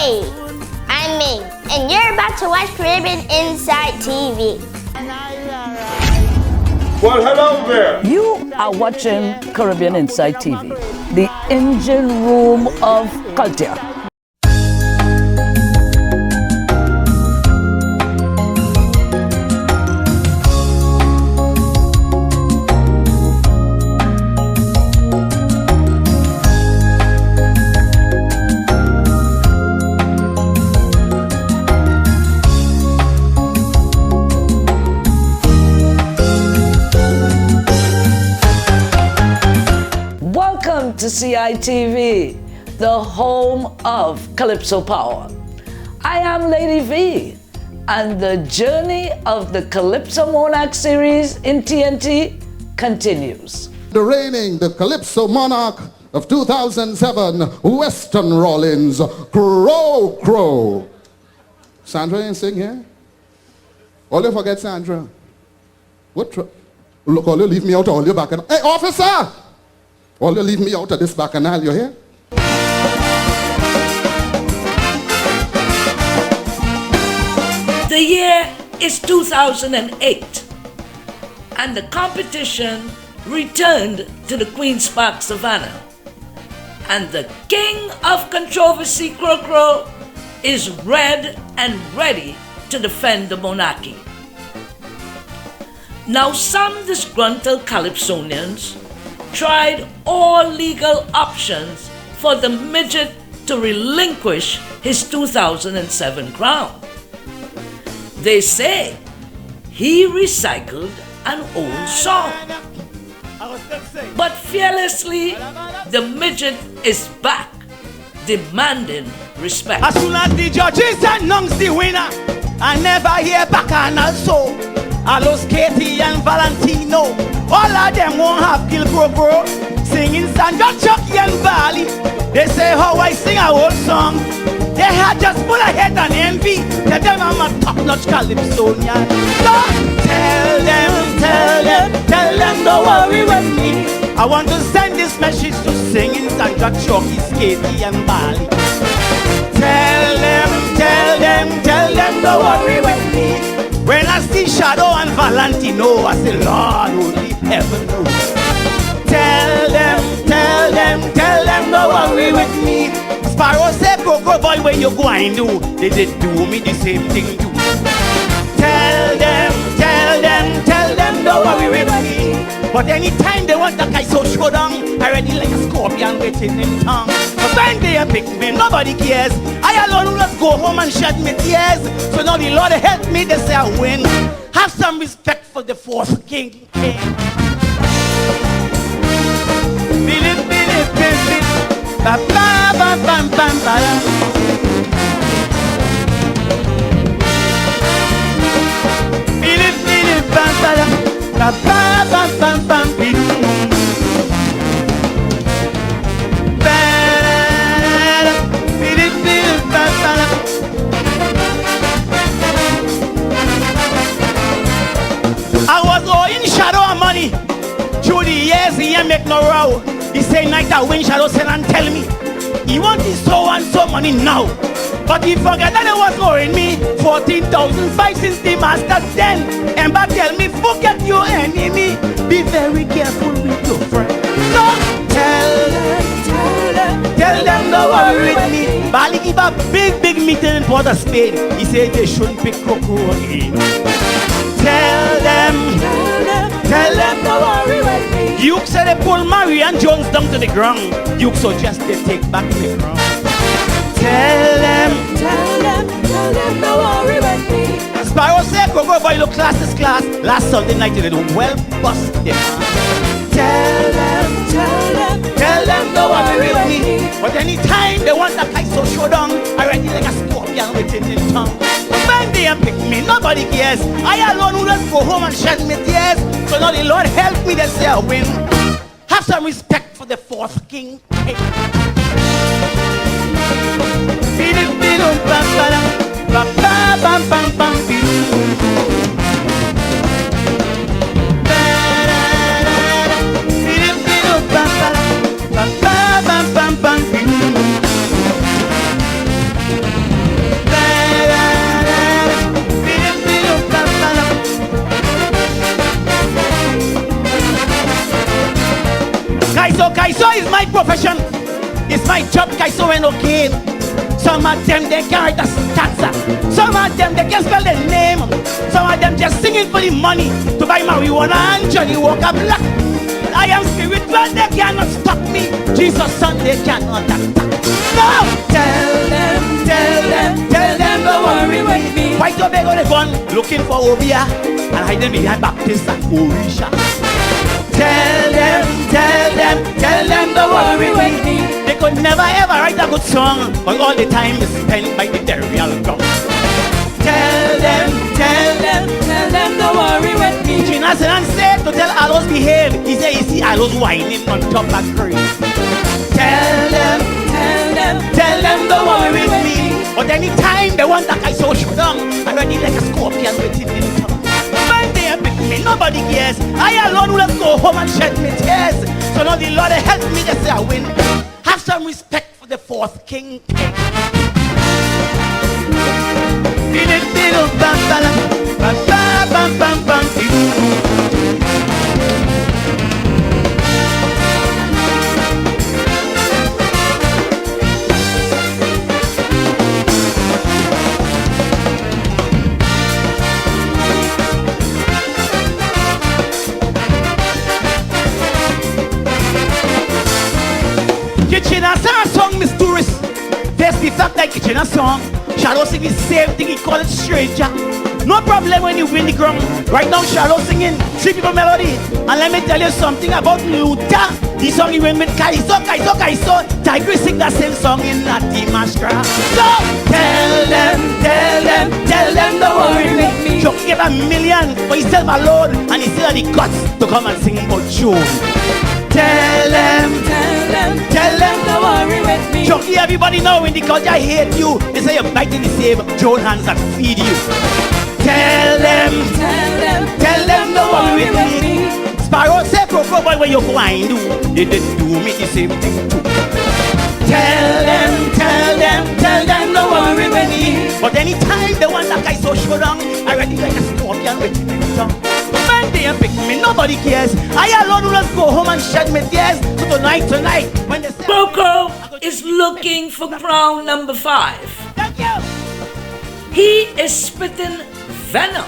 Hey, I'm Ming, and you're about to watch Caribbean Inside TV. Well, hello there. You are watching Caribbean Inside TV, the engine room of culture. Welcome to CITV, the home of Calypso Power. I am Lady V, and the journey of the Calypso Monarch series in TNT continues. The Calypso Monarch of 2007, Western Rollins, Cro Cro. Sandra ain't sing here? All you forget Sandra. What? Look, all you leave me out, all you back and... Hey, officer! All you leave me out of this bacchanal, you hear? The year is 2008, and the competition returned to the Queen's Park Savannah. And the king of controversy, Cro Cro, is red and ready to defend the monarchy. Now, some disgruntled Calypsonians tried all legal options for the midget to relinquish his 2007 crown. They say he recycled an old song. But fearlessly, the midget is back, demanding respect. As soon as the judges announce the winner, I never hear back and also Aloes, SKATIE and Valentino. All of them won't have kill Cro Cro, singing SANDRA, CHALKIE and Bali. They say how I sing a whole song. They had just full of hate and envy. Tell them I'm a top-notch Calypsonian. So tell them don't worry with me. I want to send this message to singing SANDRA, CHALKIE, SKATIE and Bali. Tell them don't worry with me. When I see Shadow and Valentino, I say, Lord, only heaven knows. Tell them, don't worry with me. Sparrow say, Cro Cro boy, where you going to? They did do me the same thing too. Tell them, don't worry with me. But anytime they want that guy so showdown, I already like a scorpion waiting in tongue. But when they pick me, nobody cares. I alone will just go home and shed me tears. So now the Lord help me, they say I win. Have some respect for the fourth king. Ba ba ba bam bam ba. Ba ba ba bam bam bam. I was owing Shadow and money. Through the years, he ain't make no row. He say night I win, Shadow send and tell me he want his so and so money now. But he forget that he was owing me 14,005 since the master then. And but tell me, forget your enemy. Be very careful with your friend. So tell them don't worry with me. Bali give a big meeting in Port of Spain. He said they shouldn't pick Cro Cro again. Tell them don't worry with me. Duke said they pull Mary and Jones down to the ground. Duke suggest they take back the crown. Tell them don't worry with me. Sparrow said Cro Cro boy look class is class. Last Sunday night you did well busted. Tell them don't worry with me. But anytime they want that guy so showdown, I already like a scorpion within the tongue. When they pick me, nobody cares. I alone will just go home and shed me tears. So now the Lord help me, they say I win. Have some respect for the fourth king. Hey. name. Some of them they carry the stats. Some of them they can't spell their name. Some of them just singing for the money to buy marijuana and Johnny Walker Black. I am spiritual, they cannot stop me. Jesus son, they cannot attack. No! Tell them, don't worry with me. White Tobago they gone looking for Obia and hiding behind Baptist and Orisha. Tell them, don't worry with me. They could never ever write a good song, but all the time is spent by the burial ground. Tell them, don't worry with me. Gina said to tell Aloes behave. He said, you see Aloes whining on top of crane. Tell them, don't worry with me. But anytime they want that guy so strong, I'm ready like a scorpion with it in the tongue. When they pick me, nobody cares. I alone will go home and shed me tears. So now the Lord help me to say I win. Have some respect for the fourth king. Kitchener song, Miss Tourist. There's the fact that Kitchener song. Shallow sing the same thing, he call it stranger. No problem when you win the ground. Right now, Shallow singing 3 people melody. And let me tell you something about Luther. The song he went with Kaiso. Tigris sing that same song in Nati Mashkra. So tell them, don't worry with me. Chuck gave $1 million for himself alone, and he still had the guts to come and sing about June. Tell them, don't worry with me. Chucky, everybody know in the culture I hate you. They say you're biting the same Joan hands that feed you. Tell them, don't worry with me. Sparrow say, Cro Cro boy, when you go and do, they didn't do me the same thing too. Tell them, don't worry with me. But anytime they want that guy so showdown, I ready like a scorpion with him in the tongue. When they pick me, nobody cares. I alone will go home and shed my tears. So tonight, when they say Cro Cro is looking for crown number 5. thank you. He is spitting venom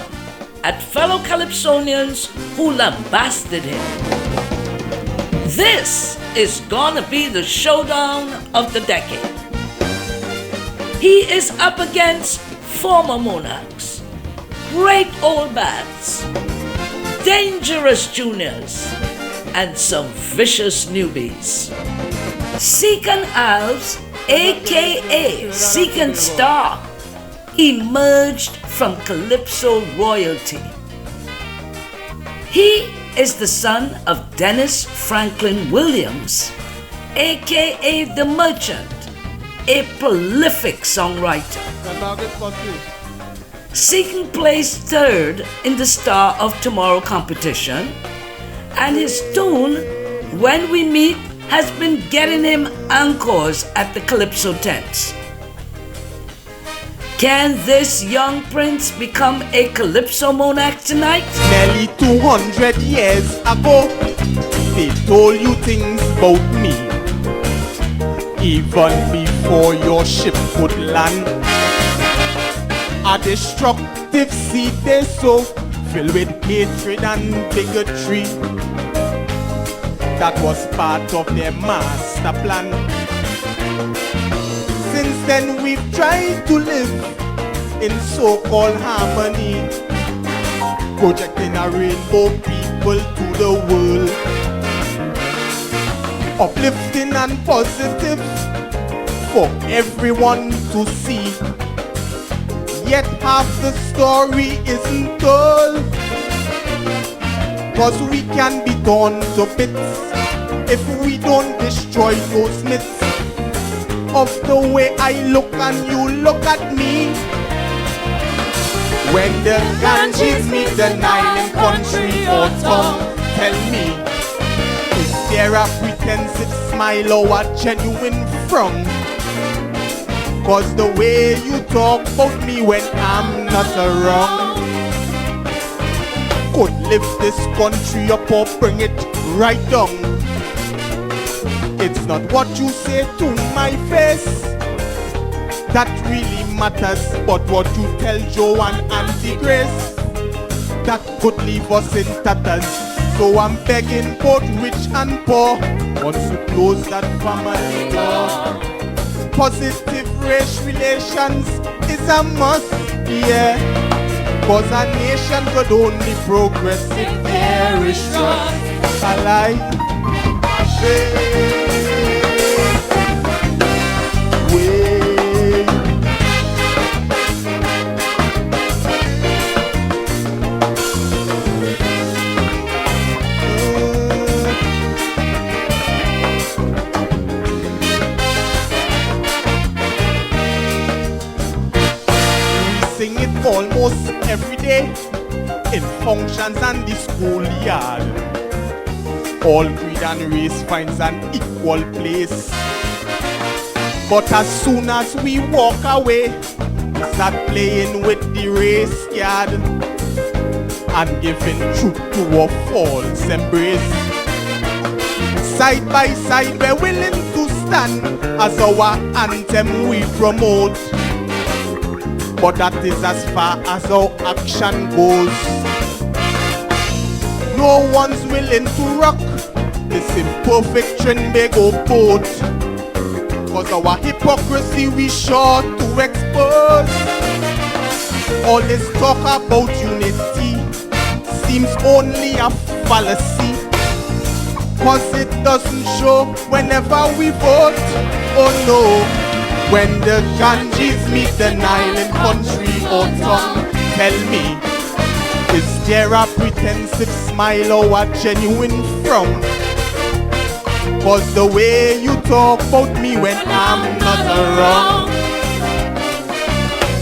at fellow Calypsonians who lambasted him. This is gonna be the showdown of the decade. He is up against former monarchs, great old bats, dangerous juniors, and some vicious newbies. SEKON Aloes, aka SEKON Star, emerged from Calypso royalty. He is the son of Dennis Franklin Williams, aka The Merchant, a prolific songwriter. SEKON placed 3rd in the Star of Tomorrow competition, and his tune, When We Meet, has been getting him encores at the Calypso tents. Can this young prince become a Calypso monarch tonight? Nearly 200 years ago, they told you things about me. Even before your ship could land, a destructive seed they sow, filled with hatred and bigotry. That was part of their master plan. Since then we've tried to live in so-called harmony, projecting a rainbow people to the world, uplifting and positive for everyone to see. Yet half the story isn't told, 'cause we can be torn to bits if we don't destroy those myths of the way I look and you look at me. When the Ganges meet the Nile country or tongue, tell me, is there a pretensive smile or a genuine frown? 'Cause the way you talk about me when I'm not around could lift this country up or bring it right down. It's not what you say to my face that really matters. But what you tell Joe and Auntie Grace, that could leave us in tatters. So I'm begging both rich and poor, once you close that family door. Positive race relations is a must, yeah. Cause a nation could only progress if there is trust. A lie. Sing it almost every day in functions and the schoolyard. All creed and race finds an equal place. But as soon as we walk away, we start playing with the race card and giving truth to a false embrace. Side by side we're willing to stand as our anthem we promote. But that is as far as our action goes. No one's willing to rock this imperfect trend they go boat. Cause our hypocrisy we sure to expose. All this talk about unity seems only a fallacy. Cause it doesn't show whenever we vote. Oh no. When the Ganges meet the Nile in country or tongue, tell me, is there a pretensive smile or a genuine frown? Cause the way you talk about me when I'm not around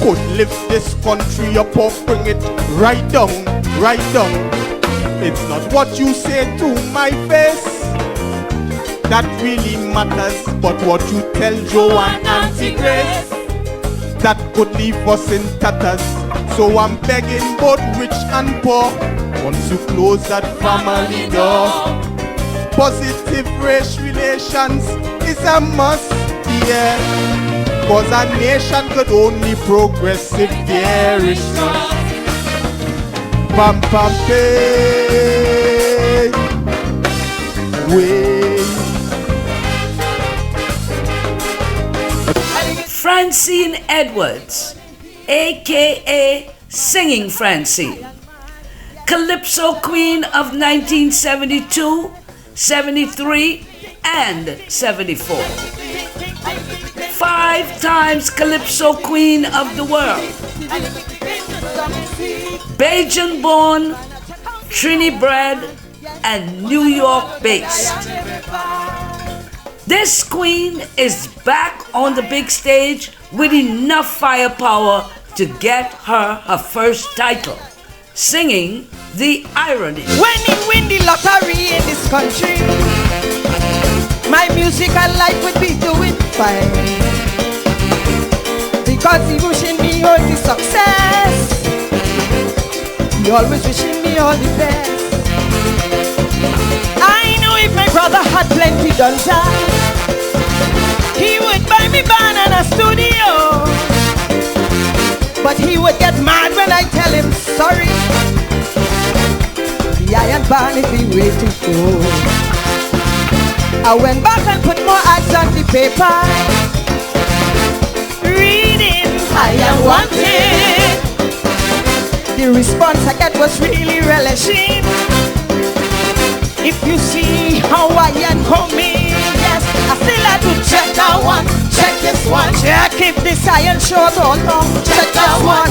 could lift this country up or bring it right down, right down. It's not what you say to my face that really matters, but what you tell Joe and Auntie Grace, that could leave us in tatters. So I'm begging both rich and poor, once you close that family door. Positive race relations is a must, yeah. Cause a nation could only progress if there is trust. Pam pam pay, way. Francine Edwards, aka Singing Francine, Calypso Queen of 1972, 73, and 74. 5 times Calypso Queen of the world. Bajan born, Trini bred, and New York based. This queen is back on the big stage with enough firepower to get her first title, singing The Irony. When he win the lottery in this country, my musical life would be doing fine, because he wishing me all the success. He always wishing me all the best. I knew if my brother had plenty guns, he would buy me banana studio. But he would get mad when I tell him sorry. The iron barn is the way to go. I went back and put more ads on the paper, reading I am wanted. The response I get was really relishing. If you see how I am coming, yes, I still have to check that one, check this one, check if this iron short or long, check that one,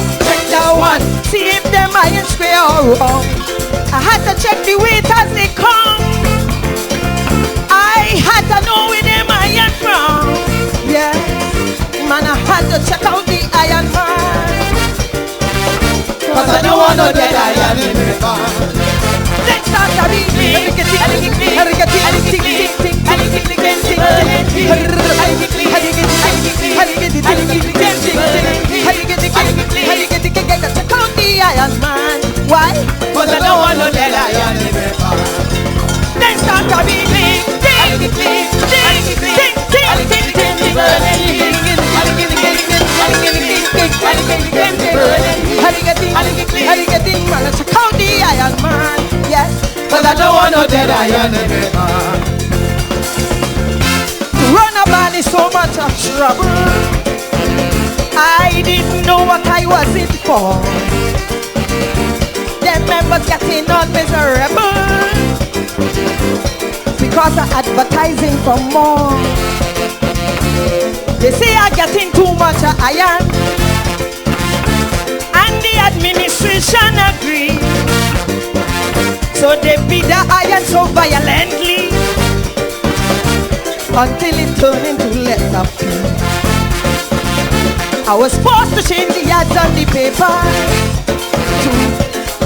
see if them iron square or wrong. I had to check the weight as they come. I had to know where them iron from. Yes, man, I had to check out the iron man, cause I don't want no dead iron in the barn. Let's start to beat me. Iron Man. Why? Cause I don't want no dead iron in the bar. Let's start to beat me. dead iron in me hand. Run about is so much of trouble. I didn't know what I was in for. Them members getting on miserable because of advertising for more. They say I'm getting too much iron, and the administration agree. So they beat the iron so violently until it turned into letter P. I was forced to change the ads on the paper to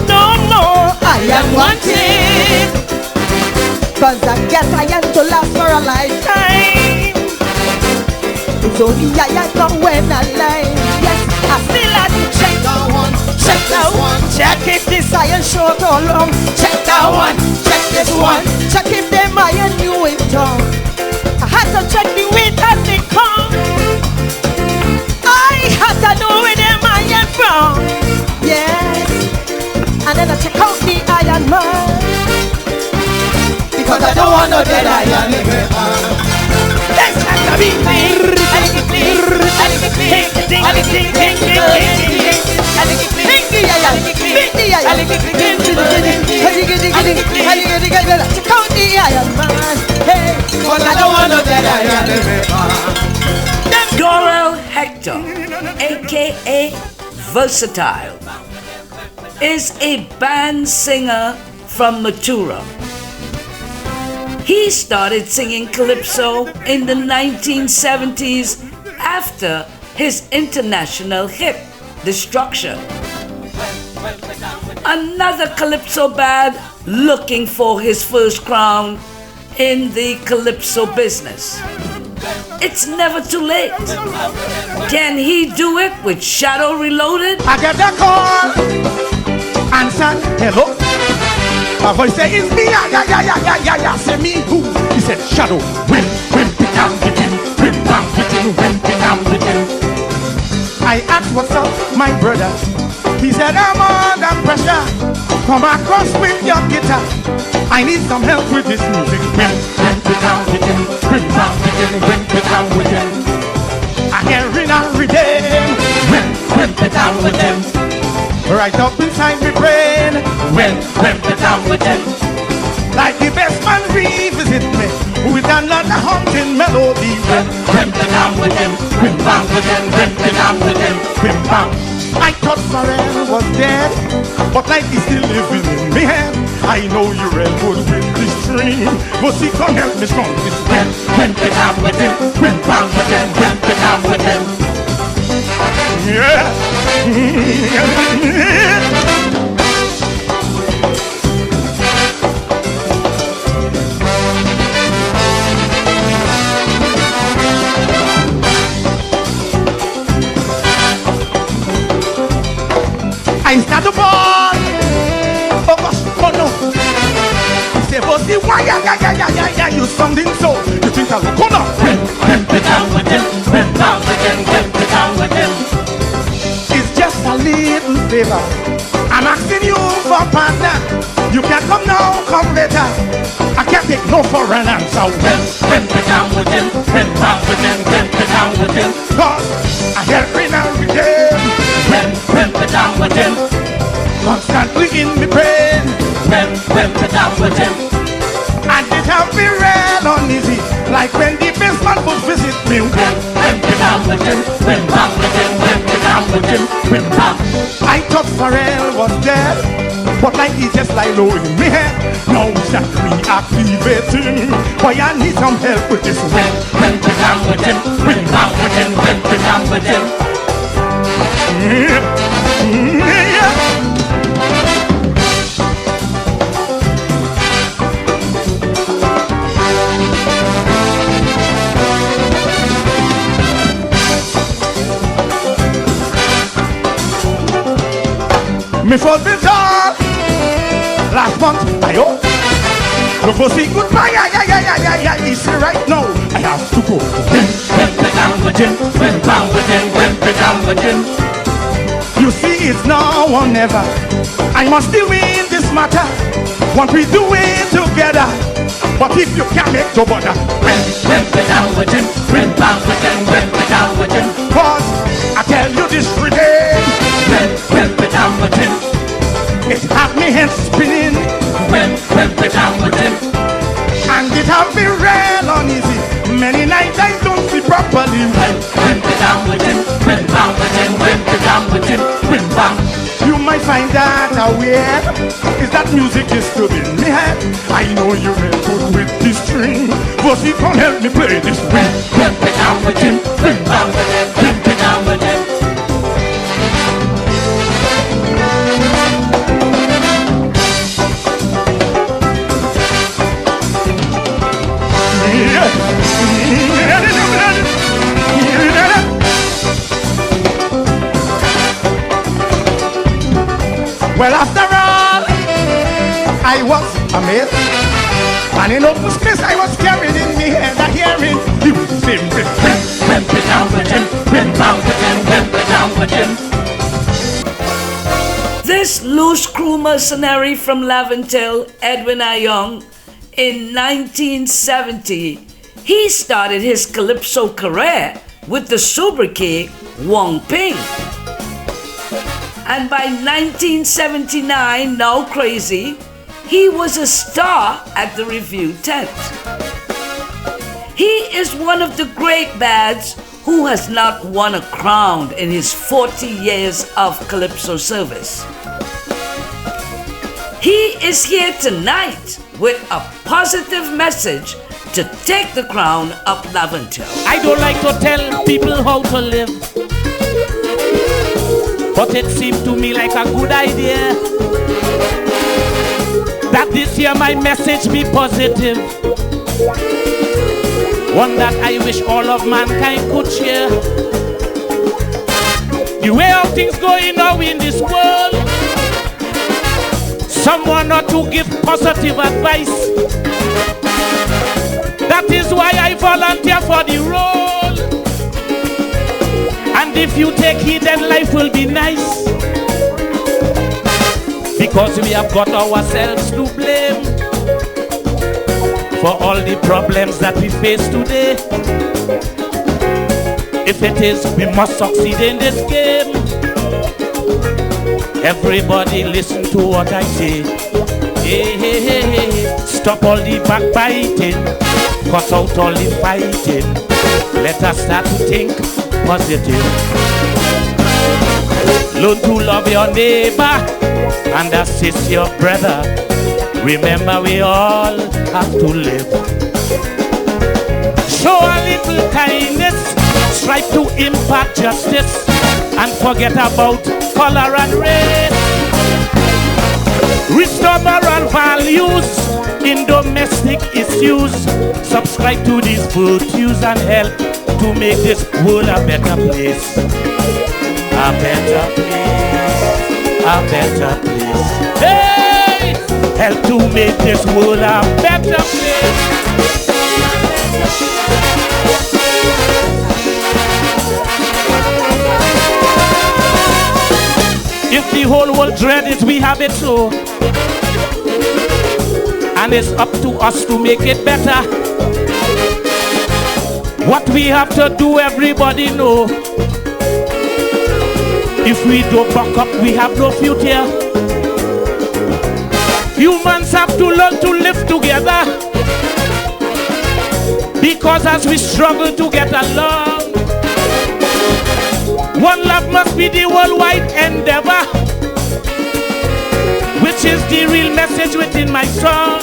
no more iron wanted, 'cause I get iron to last for a lifetime. It's only iron come when I lie. Yes, I still have to check that one, check that one, check if this iron short or long. Check that one, check this one, check if them iron new in town. I had to check the weight as they come. I had to know where them iron from. Yes, and then I check out the iron man, because I don't want no dead iron in my hand. Let's have the beat. Dorel Hector, aka Versatile, is a band singer from Matura. He started singing calypso in the 1970s after his international hit, Destruction. Another calypso band looking for his first crown in the calypso business. It's never too late. Can he do it with Shadow Reloaded? I get a call, answer, hello. My voice say, it's me, yeah, say me who? He said, Shadow, when it down with him, when it down with him. I asked what's up, my brother. He said, I'm under pressure. Come across with your guitar. I need some help with this music. When it down with him, when it down with him, when it down with him. I hear in a rhythm. When it down with him. Right up inside my brain. When it down with him. Like the best man revisit me with another haunting melody. When it down with him. When it down with him. When it down with him. When it down. I thought Pharrell was dead, but life is still living in me head. I know you're real good with this dream, but he can't help me strong this when it down with him, when down with him, when it down with him. Yeah. I start the ball. Oh gosh, oh no. He said, Bossy, why, yeah, you sounding so. You think I'll go now? When it down with him, when down with him, when it down with him. It's just a little favor. I'm asking you for a partner. You can come now, come later. I can't take no for an answer. When it down with him, when down with him, when it down with him. Cause I hear it now with him. When it down with him. Constantly in my brain. When it down with him. And it have me real uneasy, like when the best man would visit me. When it down with him. When down with him. When it down with him. When down. I thought Pharrell was dead, but like he just like low in me head. Now it's that reactivating. Boy, I need some help with this. When it down with him. When down with him. When it down with him. Me for the door last month, I hope. Look for say goodbye, yeah. It's right now. I have to go. When it down with him, when down with him, when it down with him. You see, it's now or never. I must still win this matter. Want we do it together. But if you can't make your brother, when we're down with him, when we're down with him. cause I tell you this today, When we're down with him, it have me head spinning, when we're down with him. and it have me real uneasy. Many nights I don't sleep properly. When we're down with him, when down with him, when we're down with him, when bang. You might find that aware is that music disturbing me head. I know you're very good with this string, but it can't help me play this way. When we're down with him, when down with him, when we're down with him. Well, after all, I was amazed. And in open space, I was carried in me head, a hearing. He was the same thing. When we're down with him, when down with him, when we're down with him. This loose crew mercenary from Laventille, Edwin Ayong, in 1970, he started his calypso career with the sobriquet Wong Ping. And by 1979, now crazy, he was a star at the review tent. He is one of the great bads who has not won a crown in his 40 years of calypso service. He is here tonight with a positive message to take the crown of Laventille. I don't like to tell people how to live, but it seemed to me like a good idea that this year my message be positive, one that I wish all of mankind could share. The way how things going now in this world, someone ought to give positive advice. That is why I volunteer for the role. And if you take it, then life will be nice. Because we have got ourselves to blame for all the problems that we face today. If it is, we must succeed in this game. Everybody listen to what I say. Hey, hey, hey, hey. Stop all the backbiting, cut out all the fighting. Let us start to think positive. Learn to love your neighbor and assist your brother. Remember, we all have to live. Show a little kindness, strive to impact justice, and forget about color and race. Restore moral values in domestic issues. Subscribe to these virtues and help to make this world a better place. A better place. A better place. Hey! Help to make this world a better place. If the whole world dread it, we have it so. And it's up to us to make it better. What we have to do, everybody know. If we don't back up, we have no future. Humans have to learn to live together, because as we struggle to get along, one love must be the worldwide endeavor, which is the real message within my song.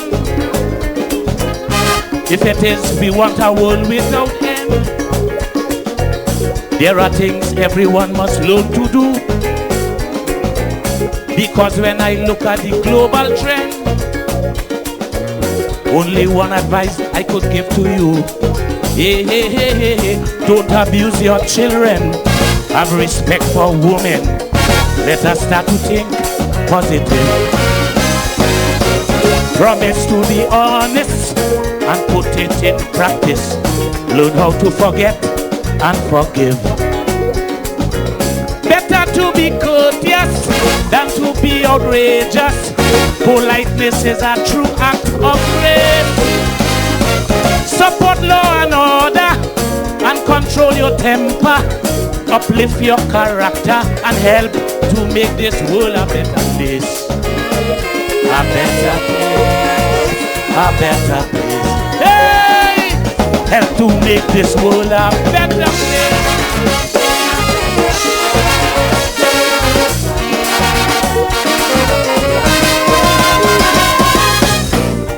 If it is, we want a world without end. There are things everyone must learn to do, because when I look at the global trend, only one advice I could give to you. Hey, hey, hey, hey, hey. Don't abuse your children. Have respect for women. Let us start to think positive. Promise to be honest and put it in practice. Learn how to forget and forgive. Better to be courteous than to be outrageous. Politeness is a true act of grace. Support law and order and control your temper. Uplift your character and help to make this world a better place. A better place. A better place. Hey! Help to make this world a better place.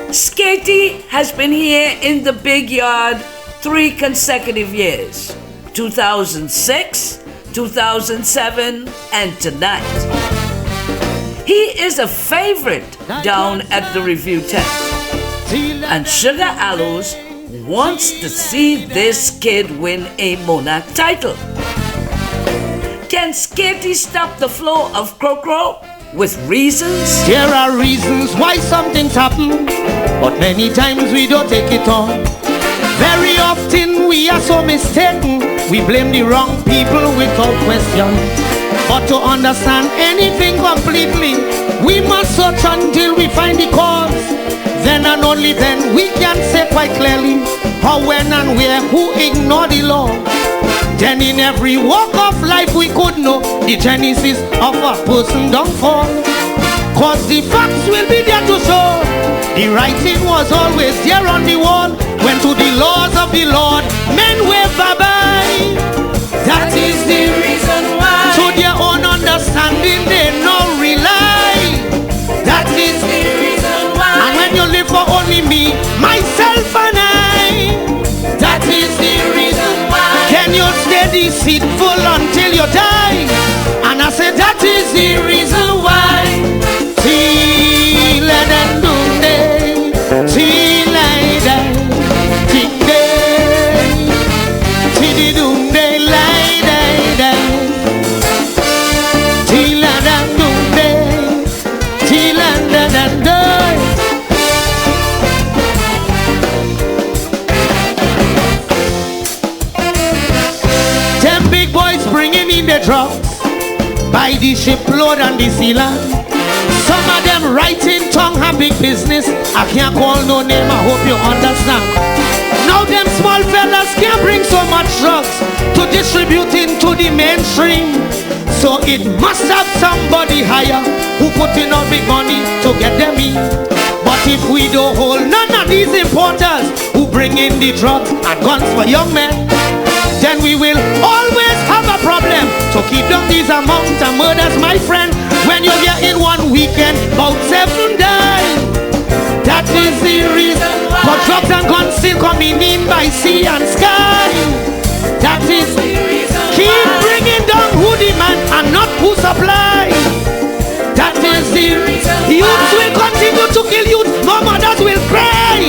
SKATIE has been here in the big yard 3 consecutive years. 2006, 2007, and tonight. He is a favorite down at the review tent. And Sugar Aloes wants to see this kid win a Monarch title. Can SKATIE stop the flow of Cro Cro with reasons? There are reasons why some things happen, but many times we don't take it on. Very often we are so mistaken, we blame the wrong people without question. But to understand anything completely, we must search until we find the cause. Then and only then we can say quite clearly how, when and where, who ignore the law. Then in every walk of life we could know the genesis of a person downfall. Cause the facts will be there to show the writing was always there on the wall. When to the laws of the Lord men wave bye-bye. That is the reason why to their own understanding they no rely. That is the reason why. And when you live for only me, myself and I, that is the reason why. Can you stay deceitful until you die? And I say that is the reason why. Till and doom day, till I die, till day, till the doom day, lie, die, till and doom day, till and die. Them big boys bringing in the drugs by the shipload and the sea land. Some of them writing tongue have big business. I can't call no name, I hope you understand. Now them small fellas can't bring so much drugs to distribute into the mainstream. So it must have somebody higher who put in all big money to get them in. But if we don't hold none of these importers who bring in the drugs and guns for young men, then we will always have a problem to keep down these amount of murders, my friend. When you get in one weekend, about 7 die. That is the reason why. But drugs and guns still coming in by sea and sky. That is the reason why. Keep bringing down who demand and not who supply. That is the reason why. Youths will continue to kill youth, more mothers will cry.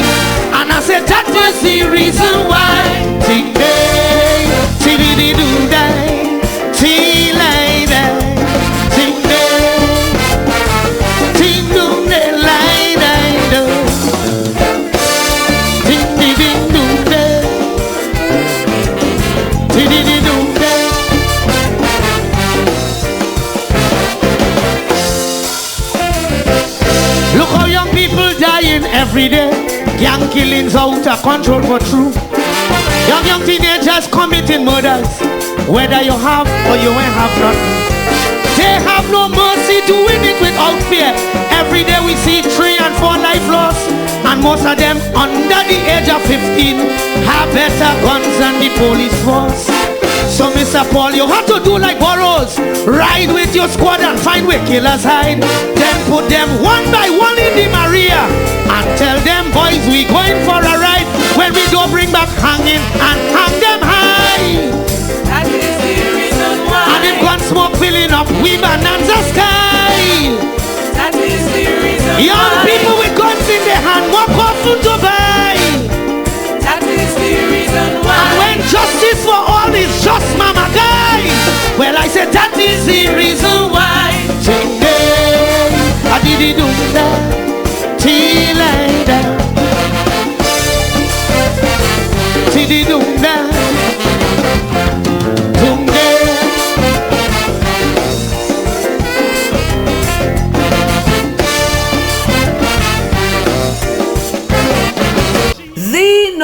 And I said that is the reason why. Today, till they do die, till I die. Look how young people dying every day. Gang killings out of control for true. Young teenagers committing murders, whether you have or you ain't have nothing. They have no mercy doing it without fear. Every day we see 3 and 4 life lost, and most of them under the age of 15 have better guns than the police force. So Mr. Paul, you have to do like Burroughs. Ride with your squad and find where killers hide. Then put them one by one in the Maria and tell them, boys, we going for a ride. When we do bring back hanging and hang them high. That is the reason why. And if gun smoke filling up, we bonanza sky. That is the reason why. Young people with guns in their hand walk off to Dubai. That is the reason why. And when justice for all is just mama guys, well I said that is the reason why. Today I did it do that till I die. Till it do that.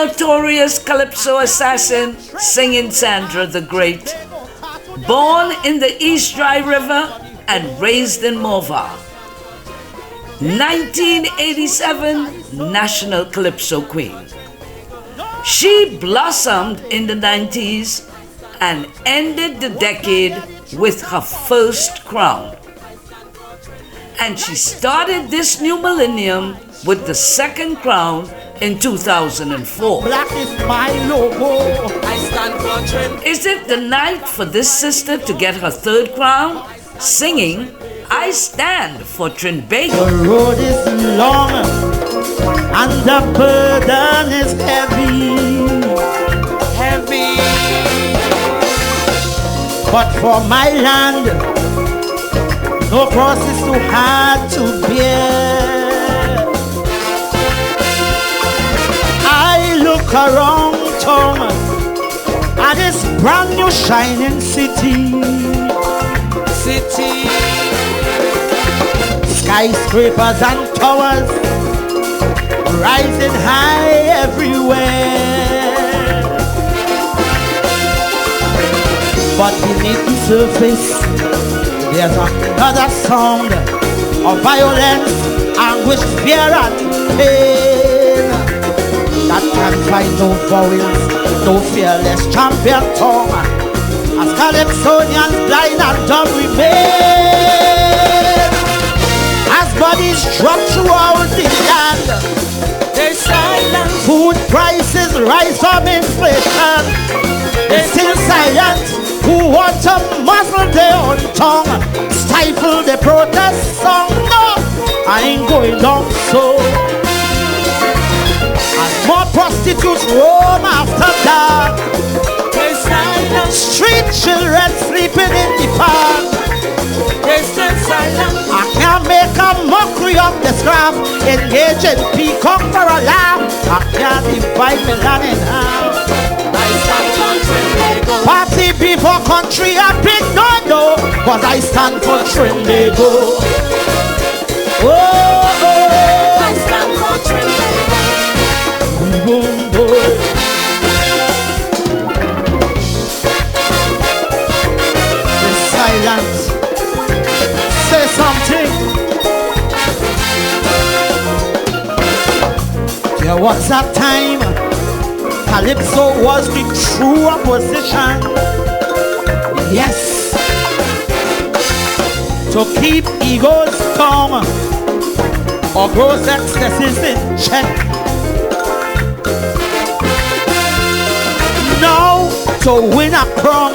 notorious Calypso assassin, singing Sandra the Great. Born in the East Dry River and raised in Morva. 1987 National Calypso Queen. She blossomed in the 90s and ended the decade with her first crown. And she started this new millennium with the second crown in 2004. Black is my logo. I stand for trend. Is it the night for this sister to get her third crown? Singing, I stand for Trinbago. The road is long and the burden is heavy. Heavy. But for my land, no cross is too hard to bear. I look around town and this brand new shining city. Skyscrapers and towers rising high everywhere. But beneath the surface, there's another sound of violence, anguish, fear and pain that can find no vowels, no fearless champion tongue, as Calypsonians blind and dumb remain. As bodies drop throughout the land, They're silent. food prices rise from inflation. They're still silent. Who want to muzzle their own tongue, stifle the protest song? No, I ain't going down so. As more prostitutes roam after dark, They're silent. street children sleeping in the park. They're still silent. I can't make a mockery of this craft, engage in peacock for a laugh. I can't divide Milan in half. I stand for Trinbago. Party before country a big no-no, but I stand for Trinbago. Oh, I stand for Trinbago. boom, boy. The silence. Say something. There was a time Calypso was the true opposition. Yes. To keep egos calm or gross excesses in check. Now, to win a crown,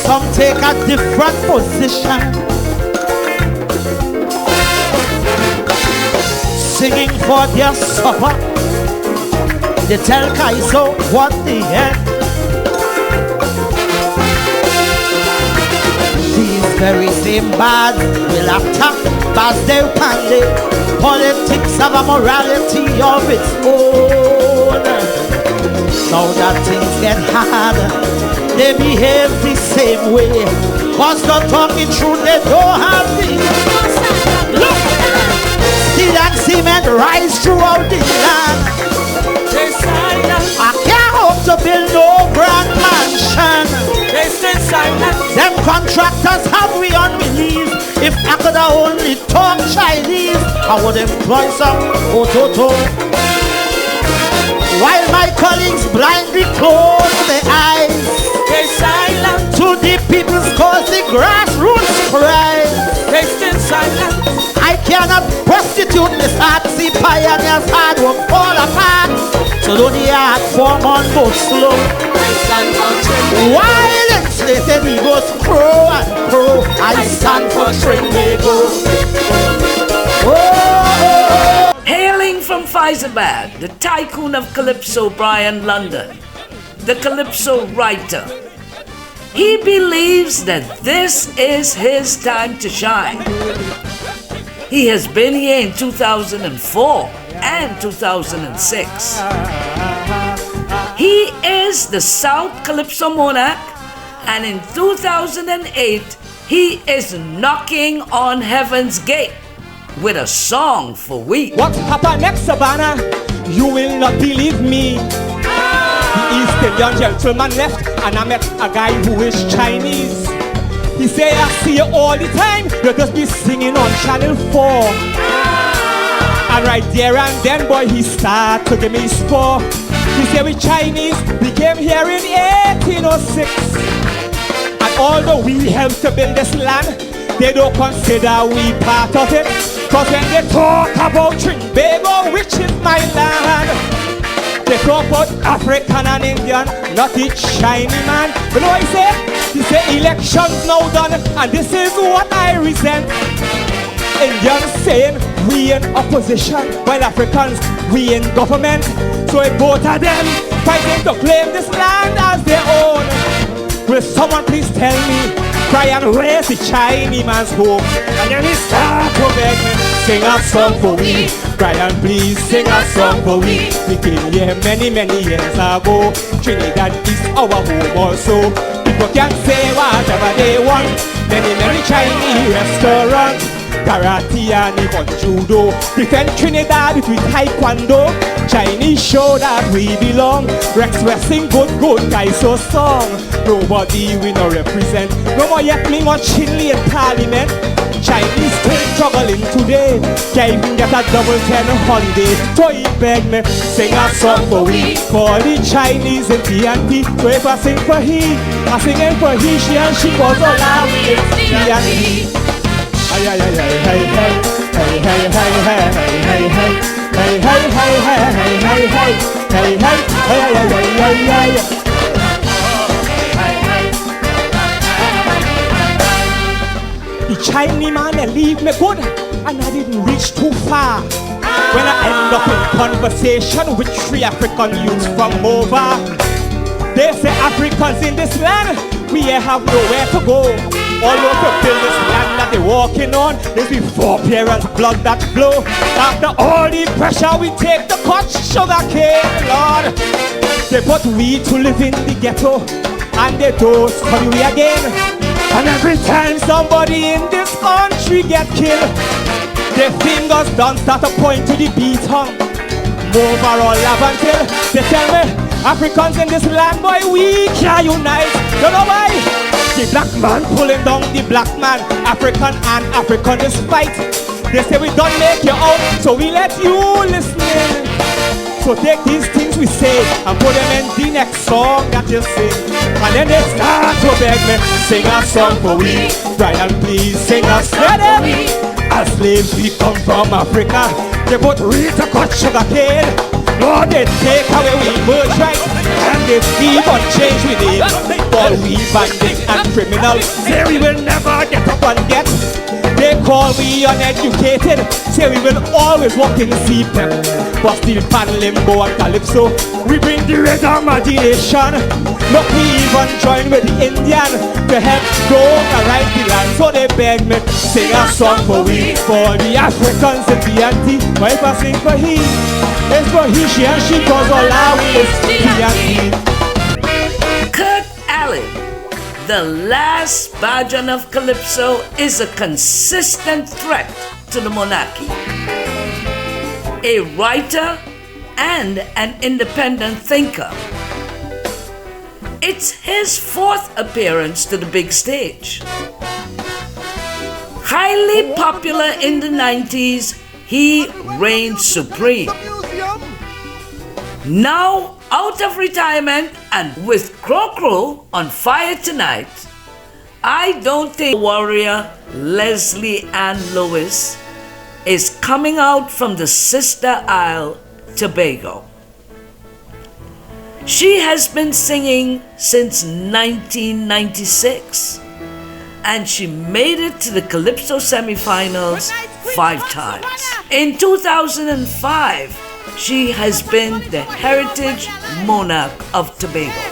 some take a different position. Singing for their supper, they tell Kaiso what the heck. These very same bad will attack as they pande. Politics have a morality of its own. Now that things get hard, they behave the same way. Cause not talking truth, they don't have the. Look! Steel and cement rise throughout the land. They're silent. I can't hope to build no grand mansion. They're still silent. Them contractors have we on release. If I could have only talk Chinese, I would employ some Ototo. While my colleagues blindly close their eyes, They're silent. to the people's cause the grassroots cry. They're still silent. I cannot prostitute this art, see pioneers hard work fall apart. So don't the art form on both slow. I stand for Trinbago. While enslaved egos crow and crow, I stand for Trinbago. Oh, Hailing from Fyzabad, the tycoon of Calypso, Brian London, the Calypso writer. He believes that this is his time to shine. He has been here in 2004 and 2006. He is the South Calypso Monarch, and in 2008, he is knocking on heaven's gate with a song for we. what happened next, Savannah? You will not believe me. The East Indian gentleman left, and I met a guy who is Chinese. He say, I see you all the time, you just be singing on Channel 4. And right there and then, boy, he start to give me score. He say, we Chinese, we came here in 1806. And although we helped to build this land, they don't consider we part of it. Cause when they talk about Trinbago, which is my land, they talk about African and Indian, not the Chinese man. But know what he said? He said elections now done, and this is what I resent. Indians saying we in opposition, while Africans we in government. So if both of them fighting to claim this land as their own. Will someone please tell me, Brian, where's the Chinese man's home? And then he start to beg me, sing a song for we. Brian, please sing a song for we. We came here many, many years ago. Trinidad is our home also. People can say whatever they want. Many, many Chinese restaurants, karate and even judo. Defend Trinidad with taekwondo. Chinese show that we belong. Rex Wessing good guys so strong. Nobody we no represent. No more yet me or Chinley in Parliament. Chinese still struggling today. Can't even get a double 10 holiday. So he beg me, sing a song for we. For the Chinese in TNT. So if I sing for he, I singing for he, she and she goes all out with TNT. Hey hey hey hey hey hey hey hey hey hey hey hey hey hey hey hey hey hey hey. The Chinese man they leave me good, and I didn't reach too far. When I end up in conversation with 3 African youths from over, they say Africans in this land, we have nowhere to go. All over build this land that they're walking on, there's be 4 parents' blood that flow. After all the pressure, we take the cut sugar cane, Lord. They put we to live in the ghetto, and they don't study we again. And every time somebody in this country get killed, their fingers don't start to point to the beat hung. Move or laugh until they tell me, Africans in this land, boy, we can't unite. You know why? The black man pulling down the black man. African and African is fight. They say we don't make you out, so we let you listen in. So take these things we say and put them in the next song that you sing. And then they start to beg me, sing a song for we. Brian, please sing a song for we. As slaves we come from Africa. They put we to cut sugar cane. Lord, they take away we birthright, and they thief and change with it. All we bandits and criminals say we will never get up and get. They call we uneducated, say we will always walk in CPEP, but still pan limbo and calypso. We bring the red imagination. Look, we even join with the Indian to help grow and right the land. So they beg me, sing a song for we. For the Africans in the anti, but if I sing for he, it's for he, she and she, cause all our is the anti. Kurt Allen, the last Bajan of Calypso, is a consistent threat to the monarchy. A writer and an independent thinker. It's his 4th appearance to the big stage. Highly popular in the 90s, he reigned supreme. Now out of retirement and with Cro Cro on fire tonight, I don't think warrior Leslie Ann Lewis is coming out from the sister isle, Tobago. She has been singing since 1996, and she made it to the Calypso semifinals 5 times. In 2005, she has been the Heritage Monarch of Tobago.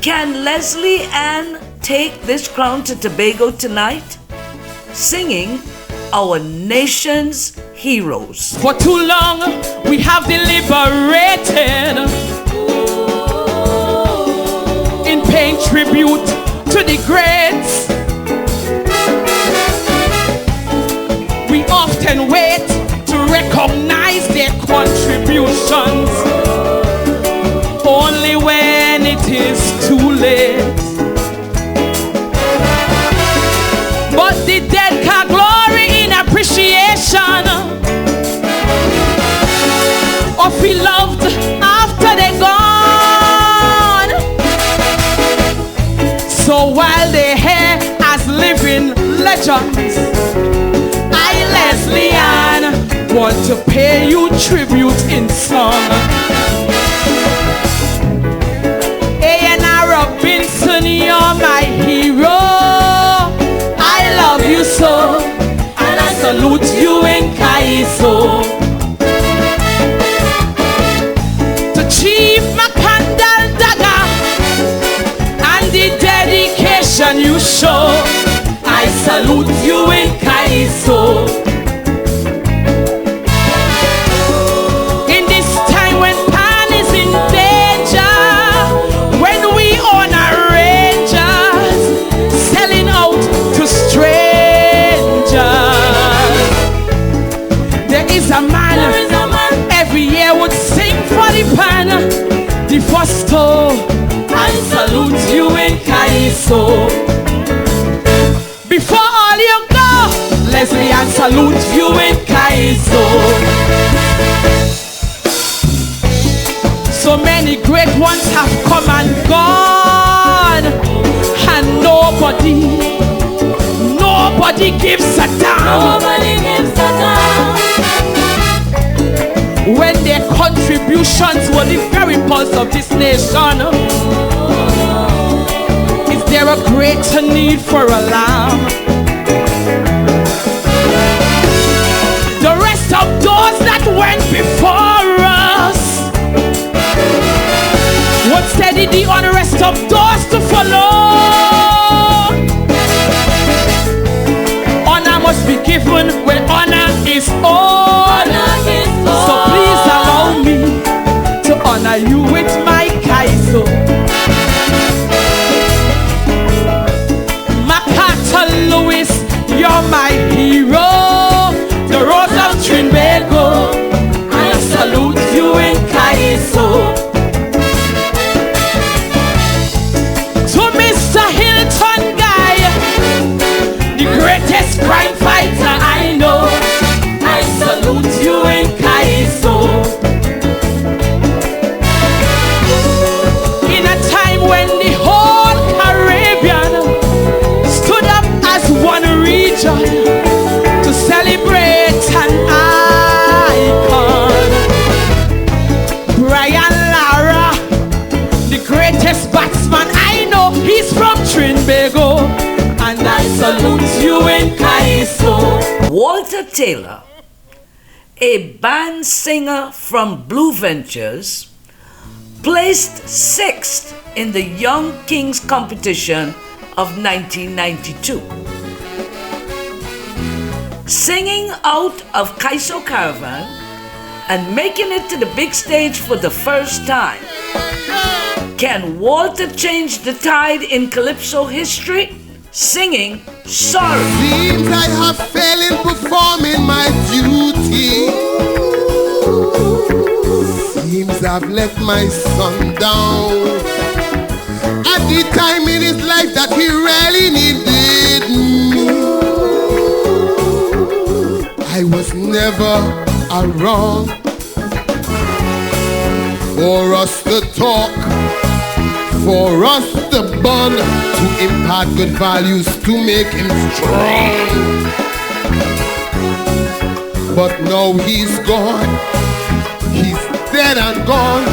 Can Leslie Ann take this crown to Tobago tonight? Singing our nation's heroes. For too long we have deliberated in paying tribute to the greats. We often wait to recognize their country here as living legends. I, Leslie Ann, want to pay you tribute in song. A&R Robinson, you're my hero. I love you so, and I salute you in Kaiso. To Chief Macandal Daga and the dedication you show, I salute you in Kaiso. In this time when Pan is in danger, when we own our rangers, selling out to strangers, there is a man every year would sing for the Pan, the first toe. I salute you in Kaiso. Before all you go, Leslie, I salute you in Kaiso. So many great ones have come and gone, and nobody gives a damn. Nobody gives a damn. When their contributions were the very pulse of this nation, is there a greater need for alarm? The rest of those that went before us would steady the unrest of those to follow. Honor must be given where honor is owed. So please allow me to honor you with my Kaiso. Makata Lewis, you're my hero. The Rose of Trinbago, I salute you in Kaiso. To Mr. Hilton Guy, the greatest crime fighter I know, I salute you in Kaiso. In a time when the whole Caribbean stood up as one region to celebrate an icon, Brian Lara, the greatest batsman I know, he's from Trinbago, and I salute you in Kaiso. Walter Taylor, a band singer from Blue Ventures, placed 6th in the Young Kings competition of 1992. Singing out of Kaiso Caravan and making it to the big stage for the first time. Can Walter change the tide in Calypso history? Singing Sorry. Seems I have failed in performing my duty. Seems I've let my son down at the time in his life that he really needed me. I was never around for us to talk, for us to bond, to impart good values, to make him strong. But now he's gone, he's dead and gone.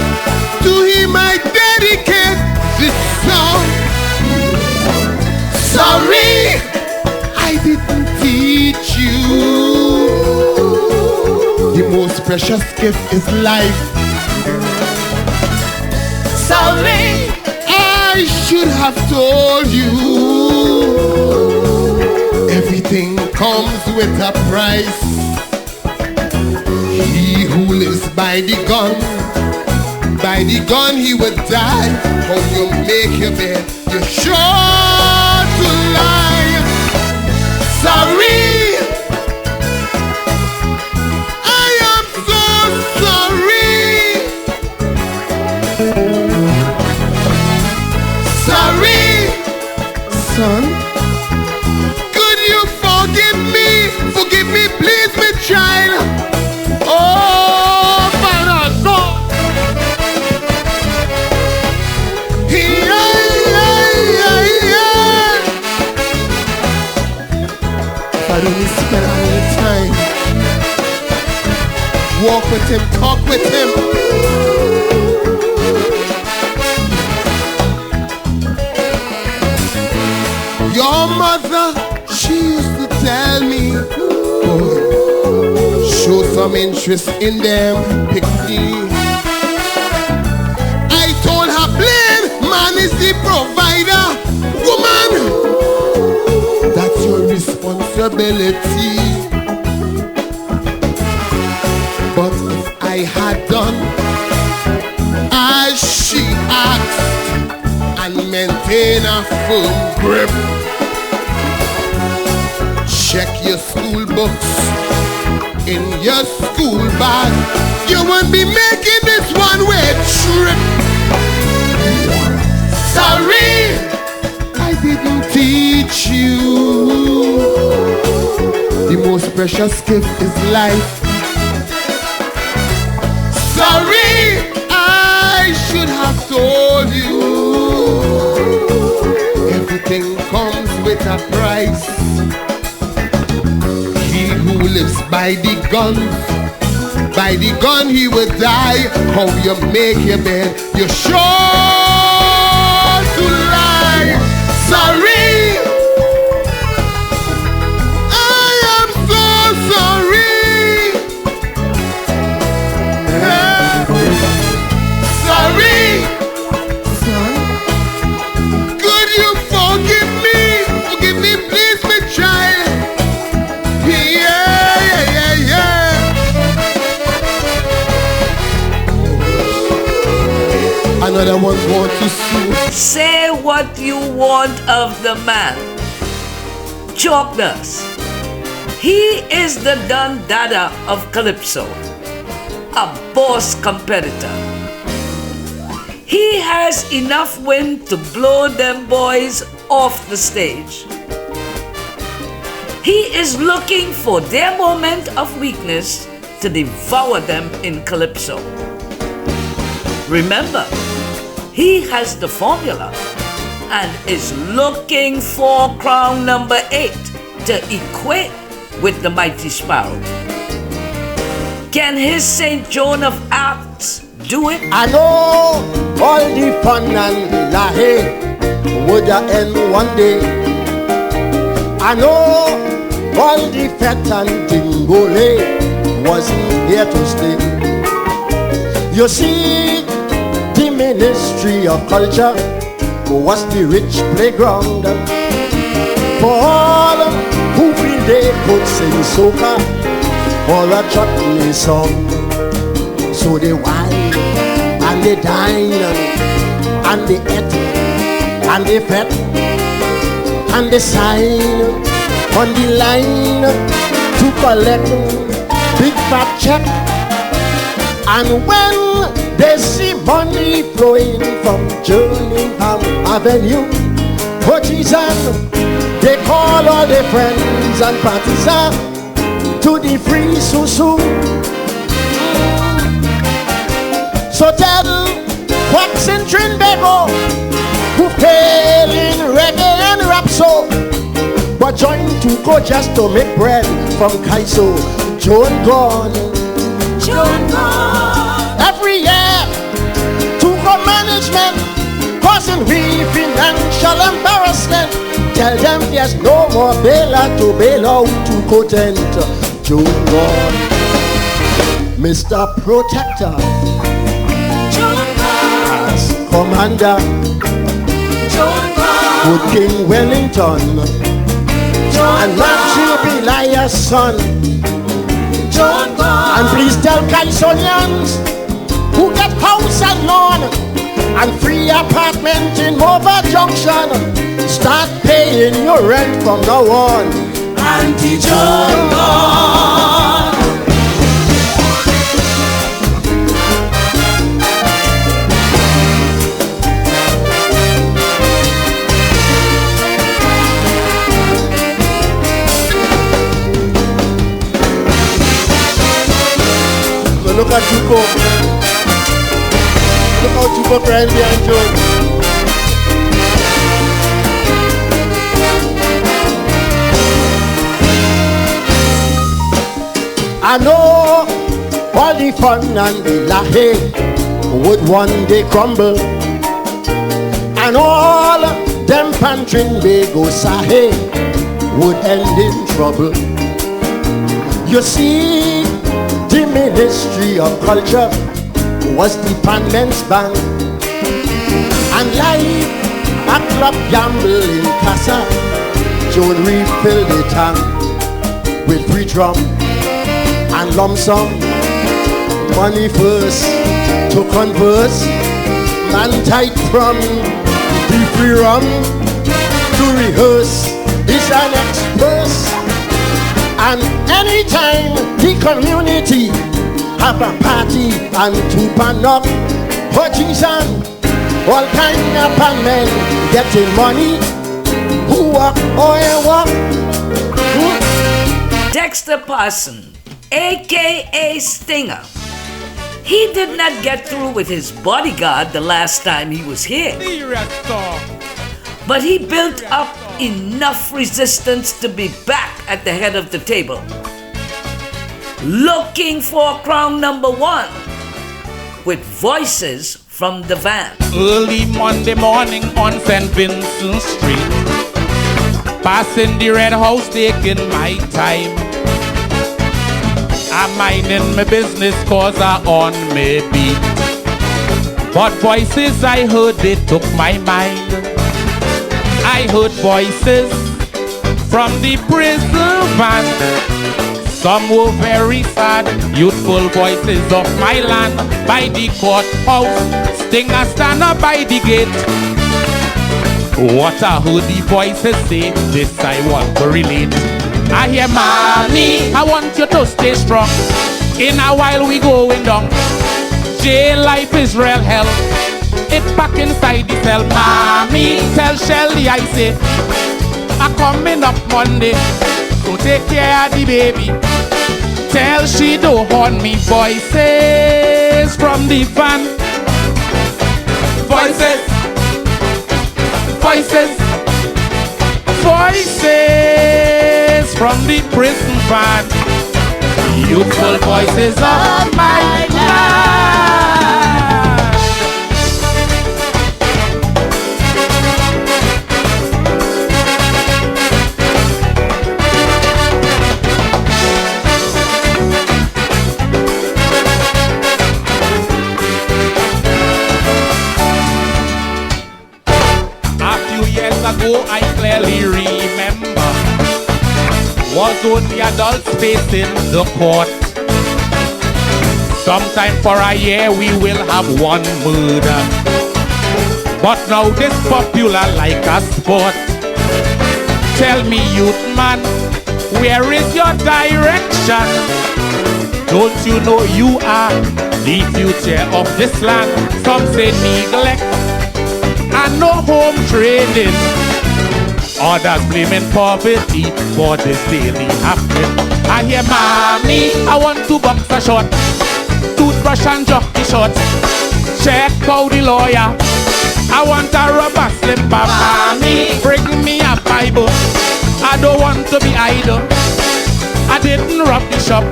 To him I dedicate this song. Sorry, I didn't teach you. The most precious gift is life. Sorry, I should have told you. Everything comes with a price. He who lives by the gun he would die. How you make your bed, you're sure to lie. Sorry, I am so sorry. Sorry, son. Could you forgive me? Forgive me, please, my child. Oh, Father God. But when we spend a little time, walk with him, talk with him. Your mother, she used to tell me, boy, show some interest in them, pick me. I told her, blame, man is the provider. Woman, that's your responsibility. But if I had done as she asked and maintain a firm grip, check your school books in your school bag, you won't be making this one-way trip. Sorry, I didn't teach you. The most precious gift is life. Sorry, I should have told you. Everything comes with a price. He who lives by the gun he will die. How you make your bed, you're sure to lie. Sorry, I am so sorry. Sorry, son. Could you forgive me? Forgive me, please, my child. Another one want to sue. Say what you want of the man. Chalk does. He is the Don Dada of Calypso, a boss competitor. He has enough wind to blow them boys off the stage. He is looking for their moment of weakness to devour them in Calypso. Remember, he has the formula and is looking for crown number 8 to equate with the mighty sparrow. Can his St. John of Arcs do it? I know all the fun and lahe would end one day. I know all the fete and dingole wasn't here to stay. You see, the Ministry of Culture was the rich playground for all who feel they could sing soca or a chutney song. So they wine and they dine and they eat and they fet and they sign on the line to collect big fat check. And when they see money flowing from Jerningham Avenue, they call all their friends and partisans to the free susu. So tell Quacks in Trinbago who fail in reggae and rap-so, but join to go just to make bread from Kaiso. Joan gone, Joan gone. Every year to go management, causing we financial embarrassment. Tell them there's no more bailer to bail out to content. Joan gone, Mr. Protector, Joan gone. As Commander, Joan gone. Good King Wellington, Joan and Matthew Belias' son, Joan gone. And please tell Kaisonians who get house and lawn and free apartment in Mova Junction, start paying your rent from now on. Auntie Joan gone. So look at Tuko. Look how Tuko crying behind Joan. I know all the fun and the laughing would one day crumble, and all them pantrin bego sahe would end in trouble. You see, the Ministry of Culture was the Parliament's bank, and like a club gamble in Casa, Joan refilled the tank with free drum and lump sum money first to converse. Man tight from the free rum to rehearse is an express. And anytime the community have a party and to pan up parties and all kind of men getting money, who walk or walk. Dexter Parson, aka Stinger. He did not get through with his bodyguard the last time he was here. But he built up enough resistance to be back at the head of the table. Looking for crown number 1 with voices from the van. Early Monday morning on St. Vincent Street, passing the red house, taking my time. I'm minding my business cause I on me beat. But voices I heard, they took my mind. I heard voices from the prison van. Some were very sad, youthful voices of my land. By the courthouse, Stinger stand up by the gate. What I heard the voices say, this I want to relate. I hear, mommy, I want you to stay strong. In a while we going down. Jail life is real hell. It back inside the cell. Mommy, tell Shelly I say, I coming up Monday, so take care of the baby. Tell she don't haunt me. Voices from the van. Voices. Voices. Voices from the prison van. Youthful voices of my land. A few years ago I clearly remember was only adults facing the court. Sometime for a year we will have one murder, but now this popular like a sport. Tell me, youth man, where is your direction? Don't you know you are the future of this land? Some say neglect and no home training. Others blaming poverty for this daily happening. I hear, mommy, I want to box a shot, toothbrush and jockey shot. Check out the lawyer, I want a rubber slipper. Mommy, bring me a Bible, I don't want to be idle. I didn't rob the shop,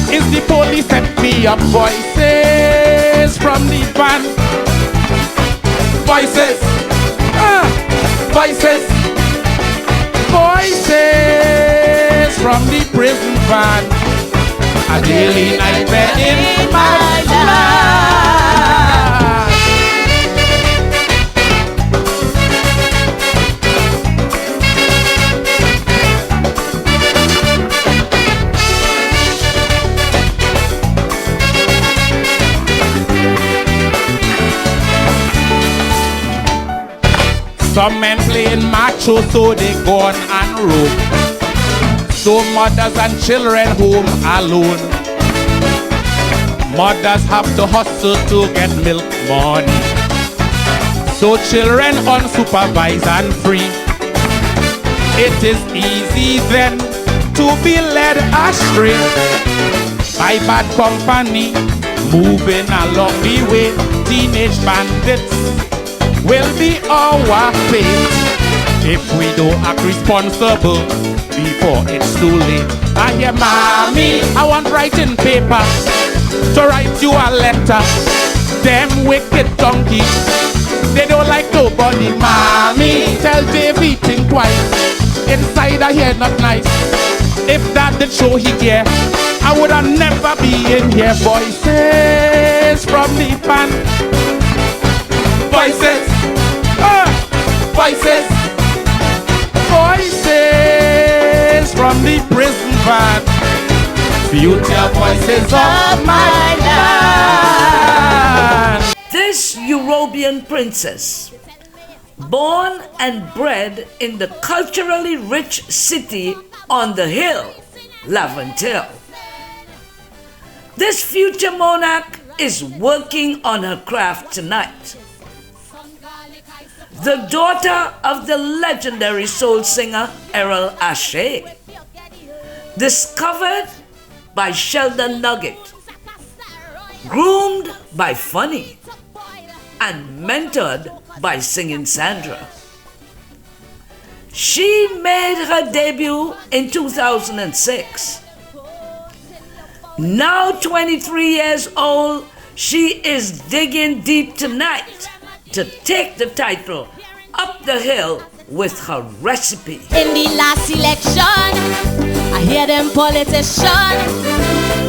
it's the police set me up. Voices from the van. Voices, voices. Voices from the prison van. A daily nightmare in my life. Some men playing macho, so they gone and roam. So mothers and children home alone. Mothers have to hustle to get milk money, so children unsupervised and free. It is easy then to be led astray by bad company, moving along the way. Teenage bandits will be our fate. if we don't act responsible before it's too late. I hear mommy, I want writing paper to write you a letter. Them wicked donkey, they don't like nobody. Mommy, tell Davey think twice. Inside I hear not nice. If that did show he care, I would have never be in here. Voices from the pan. Voices, voices, voices from the prison van. Future voices of my land. This European princess, born and bred in the culturally rich city on the hill, Laventille. This future monarch is working on her craft tonight. The daughter of the legendary soul singer Errol ASCHE, discovered by Sheldon Nugget, groomed by Funny, and mentored by Singing Sandra. She made her debut in 2006. Now 23 years old, she is digging deep tonight to take the title up the hill with her recipe. In the last election, I hear them politicians,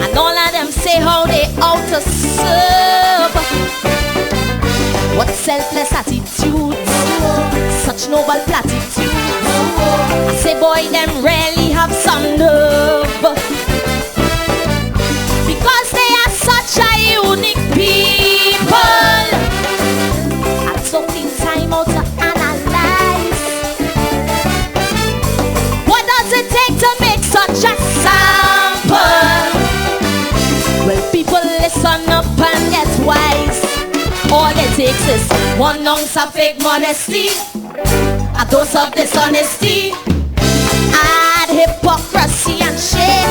and all of them say how they out to serve. What selfless attitudes, such noble platitudes. I say boy, them really have some nerve, because they are such a unique people. I took the time out to analyze, what does it take to make such a sample? Well, people listen up and get wise. All it takes is 1 ounce of fake modesty, a dose of dishonesty, add hypocrisy and shake,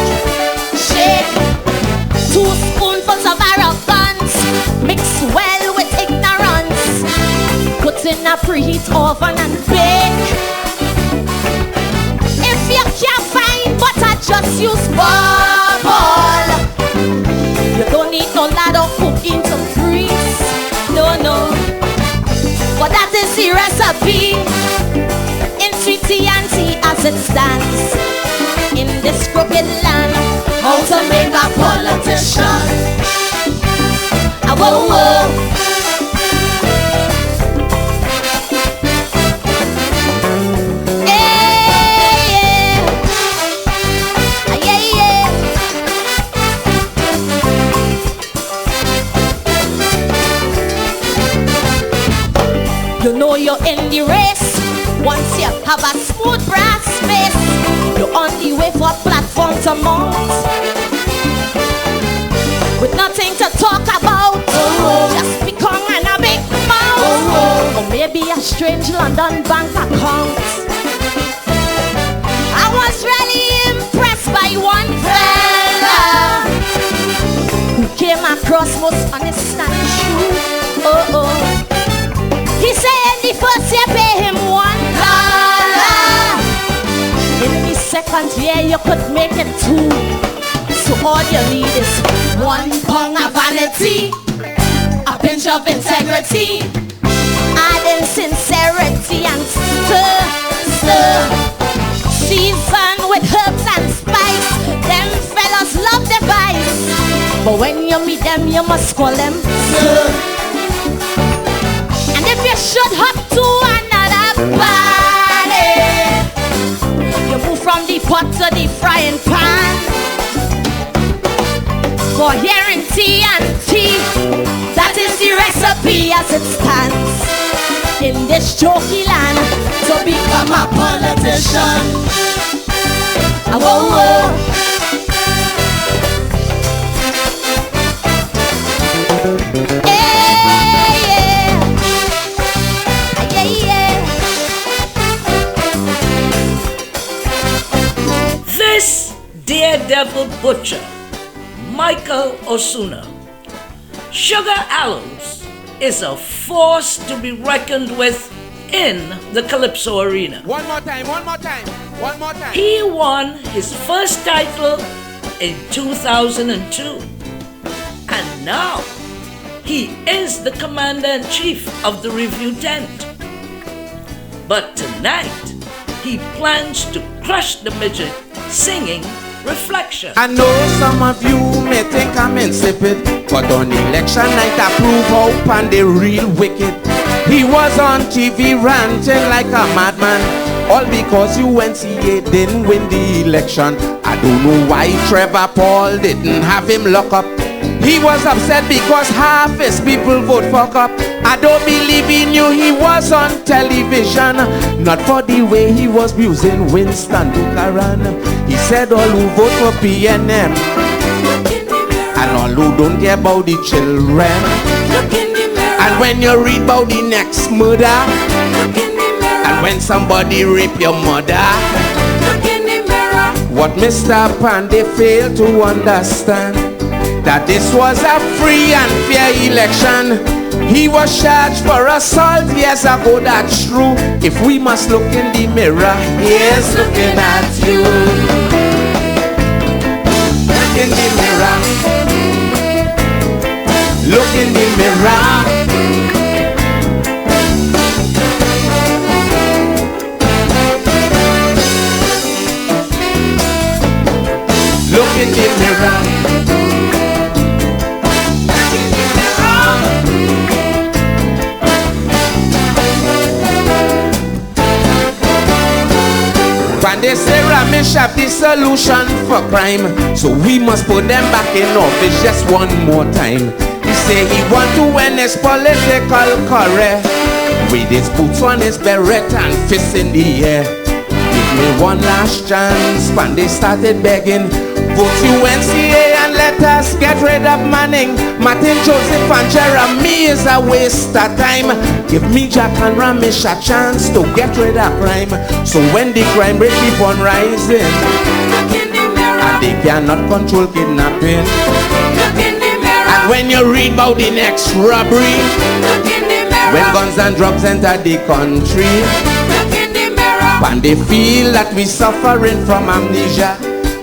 shake. 2 spoonfuls of arrogance, mix well with ignorance. Put in a preheat oven and bake. If you can't find butter, just use bubble. You don't need no ladder cooking to freeze. No, no. But that is the recipe in sweetie and tea as it stands in this crooked land. How to make a politician. Whoa, whoa. You know you're in the race once you have a smooth brass face. You're on the way for a platform to mount, with nothing to talk about, just become and a big mouth, or maybe a strange London bank account. I was really impressed by one fella who came across most honest and true. He said the first year pay him $1. In the second year you could make it 2. So all you need is 1 pound of vanity, a pinch of integrity, adding sincerity and stir, stir. Season with herbs and spice. Them fellas love the vice, but when you meet them you must call them sir. If you should hop to another party, you move from the pot to the frying pan. For hearing tea and tea, that is the recipe as it stands in this jokey land. To become a politician, whoa, whoa. This daredevil butcher, Michael Osuna, Sugar Aloes, is a force to be reckoned with in the Calypso arena. One more time, one more time, one more time. He won his first title in 2002. And now, he is the commander-in-chief of the review tent. But tonight, he plans to crush the midget singing Reflection. I know some of you may think I'm insipid, but on election night I prove how pan they real wicked. He was on TV ranting like a madman, all because UNCA didn't win the election. I don't know why Trevor Paul didn't have him lock up. He was upset because half his people vote for Cup. I don't believe he knew he was on television, not for the way he was abusing Winston Buchanan. He said all who vote for PNM and all who don't care about the children. And when you read about the next murder, and when somebody rape your mother, what Mr. Pandey failed to understand, that this was a free and fair election. He was charged for assault years ago, that's true. If we must look in the mirror, here's looking at you. Look in the mirror. Look in the mirror. Look in the mirror. And they say Ramesh have the solution for crime, so we must put them back in office just one more time. He say he want to win his political career with his boots on his beret and fists in the air. Give me one last chance, and they started begging, vote UNCA and let us get rid of Manning. Martin, Joseph and Jeremy is a waste of time. Give me Jack and Ramesh a chance to get rid of crime. So when the crime rate keep on rising, and they cannot control kidnapping, and when you read about the next robbery, when guns and drugs enter the country, and they feel that we suffering from amnesia,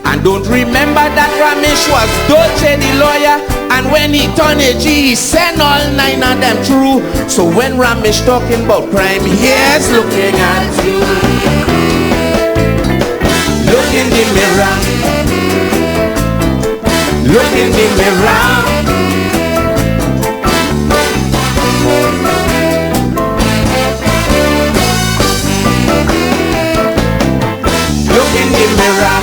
and don't remember that Ramesh was Dolce the lawyer, and when he turned AG, he sent all 9 of them through. So when Ramesh talking about crime, here's looking at you. Look in the mirror. Look in the mirror. Look in the mirror.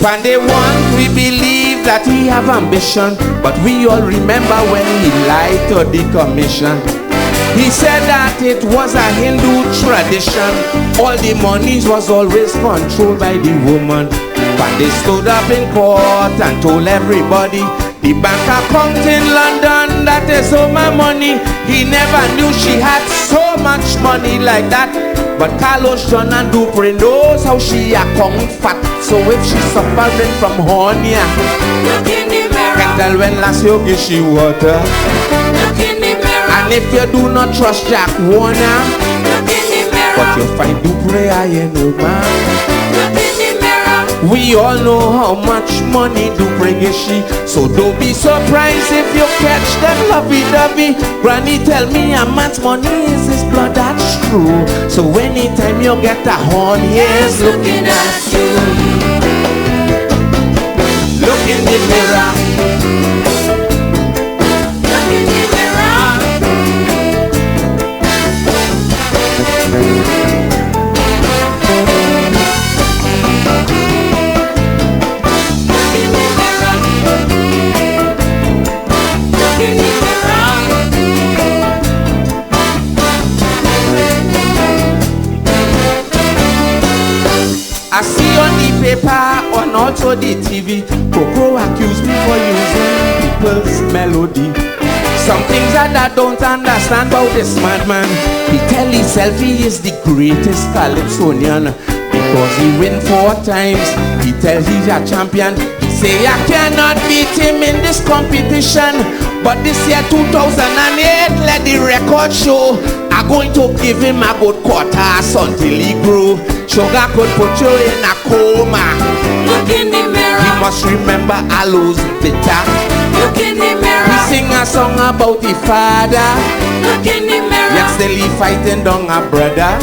And they want, we believe that he have ambition, but we all remember when he lied to the commission. He said that it was a Hindu tradition, all the monies was always controlled by the woman. But they stood up in court and told everybody, the bank account in London, that is all my money. He never knew she had so much money like that. But Carlos, John and Dupree knows how she account fat. So if she's suffering from hernia, can tell when last you give she water. And if you do not trust Jack Warner, but you find Dupree I know man. We all know how much money Dupree gives she. So don't be surprised if you catch them lovey-dovey. Granny tell me a man's money is his blood, that's true. So anytime you get a horn, here's looking at you. Look in the mirror. Look in the mirror. I see on the paper, on also the TV, Cro Cro accused me for using people's melody. Some things that I don't understand about this madman. He tell himself he is the greatest Calypsonian because he win 4 times. He tell he's a champion. He say I cannot beat him in this competition. But this year 2008, let the record show, I'm going to give him a good quarters until he grow. Sugar could put you in a coma. Look in the mirror. He must remember Aloes bitter. Look in the mirror. He sing a song about the father. Look in the mirror. Yet still he fighting down a brother.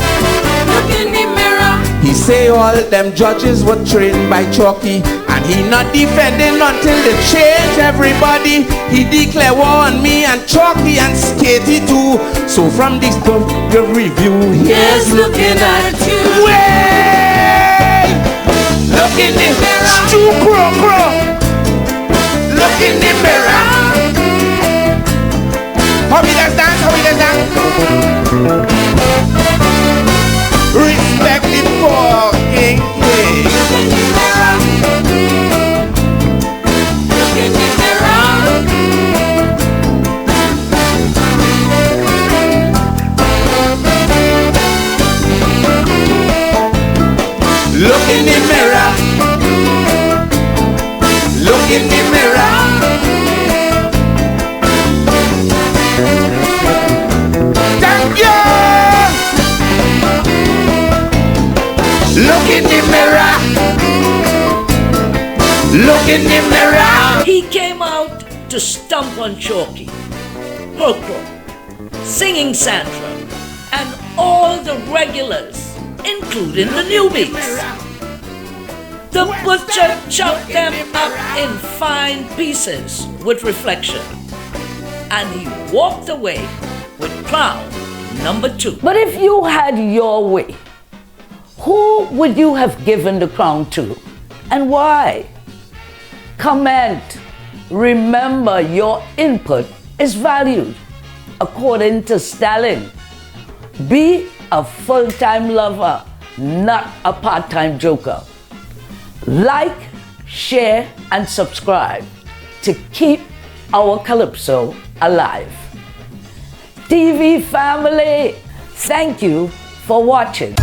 Look in the mirror. He say all them judges were trained by CHALKIE, and he not defending until they change everybody. He declare war on me and CHALKIE and SKATIE too. So from this good review, here's looking at you. Wait! Look in the mirror. Cro Cro. Look in the mirror. How we does dance? How we does dance? Respect the fucking king. Look in the mirror. Look in the mirror. Look in the mirror. Thank you. Look in the mirror. Look in the mirror. He came out to stomp on CHALKIE, Cro Cro, singing SANDRA, and all the regulars, including the newbies. The butcher chopped them up in fine pieces with reflection, and he walked away with crown number 2. But if you had your way, who would you have given the crown to, and why? Comment. Remember, your input is valued according to Stalin. Be a full-time lover, not a part-time joker. Like, share, and subscribe to keep our Calypso alive. TV family, thank you for watching.